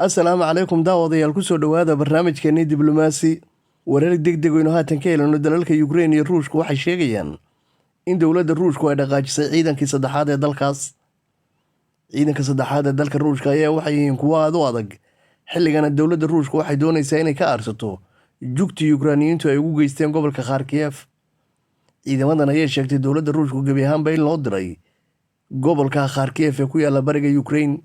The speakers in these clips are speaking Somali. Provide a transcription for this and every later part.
assalaamu calaykum daawadayaal ku soo dhowaada barnaamijkeenii diblomaasi wareer degdeg oynu haatan ka helano dalalka Ukraine iyo Ruushku waxay sheegayaan in dowladda Ruushku ay dhaqaajisay ciidankii saddexaad ee dalkaas. Ciidanka saddexaad ee dalka Ruushka ayaa waxay yihiin kuwo aad u adag xilligana dowladda Ruushku waxay doonaysaa inay ka aarsato jugtii Ukrainiyiintu ay ugu geysteen gobolka Kharkiv. Ciidamadan ayaa sheegtay dowladda Ruushku gebi ahaanba in loo diray gobolka Kharkiv ee ku yaala bariga Ukraine.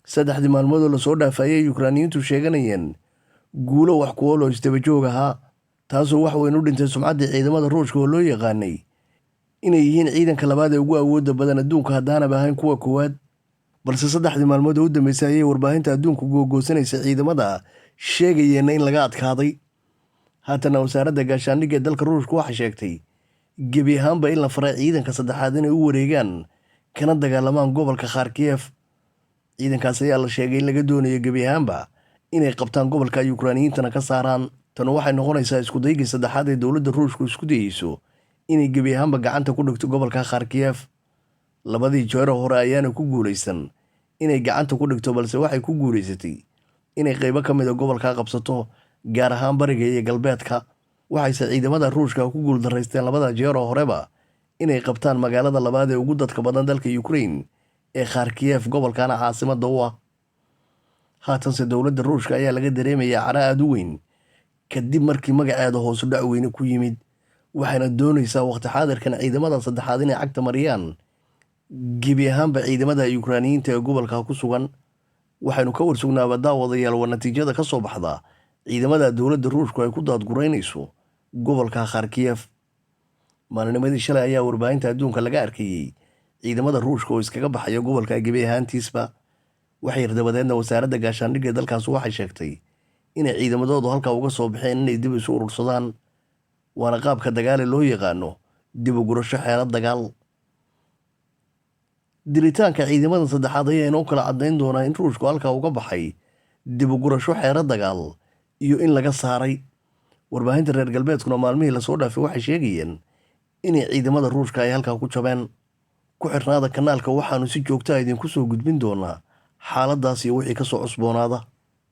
saddexdii maalmood oo lasoo dhaafay ayay Ukrainiyiintu sheeganayeen guulo wax ku ool oo isdaba joog ahaa, taasoo wax weyn u dhintay sumcaddii ciidamada Ruushka oo loo yaqaanay inay yihiin ciidanka labaad ee ugu awoodda badan adduunka haddaanaba ahayn kuwa koowaad. balse saddexdii maalmood oo u dambeysay ayay warbaahinta adduunku googoosanaysa ciidamada sheegayeenna in laga adkaaday. haatana wasaaradda gaashaandhigga ee dalka Ruushka waxay sheegtay gebi ahaanba in la faray ciidanka saddexaad inay u wareegaan kana dagaalamaan gobolka Kharkiv. ciidankaas ayaa la sheegay in laga doonayo gebi ahaanba inay qabtaan gobolka ay Ukrainiyiintana ka saaraan. tan waxay noqonaysaa isku daygii saddexaad ee dowladda Ruushku isku dayeyso inay gebi ahaanba gacanta ku dhigto gobolka Kharkiv. labadii jeer hore ayaana ku guuleysan inay gacanta ku dhigto, balse waxay ku guuleysatay inay qaybo ka mid ah gobolka qabsato, gaar ahaan bariga iyo galbeedka. waxayse ciidamada Ruushka ku guuldareysteen labada jeer horeba inay qabtaan magaalada labaad ee ugu dadka badan dalka Ukraine ee Kharkiv, gobolkana caasimadda u ah. haatanse dowladda Ruushka ayaa laga dareemayaa cara aad u weyn kadib markii magaceeda hoosu dhac weyne ku yimid, waxayna doonaysaa waqti xaadirkan ciidamada saddexaad inay cagta mariyaan gebi ahaanba ciidamada Ukrainiyiinta ee gobolka ku sugan. waxaynu ka warsugnaaba daawadayaal waa natiijada ka soo baxda ciidamada dowladda Ruushku ay ku daadgureynayso gobolka Kharkiv. maalinimadii shalay ayaa warbaahinta adduunka laga arkayey ciidamada Ruushka oo iskaga baxaya gobolka gebi ahaantiisba. waxay dabadeedna wasaaradda gaashaandhigga ee dalkaas waxay sheegtay inay ciidamadoodu halkaa uga soo baxeen inay dib isu urursadaan, waana qaabka dagaale loo yaqaano dib u gurasho xeelad dagaal. diritaanka ciidamada saddexaad ayaa inoo kala caddayn doonaa in Ruushku halkaa uga baxay dib u gurasho xeelad dagaal iyo in laga saaray. warbaahinta reer galbeedkuna maalmihii lasoo dhaafay waxay sheegayeen inay ciidamada Ruushka ay halkaa ku jabeen. ku xirnaada kanaalka, waxaanu si joogto ah idinku soo gudbin doonaa xaaladaas iyo wixii ka soo cusboonaada.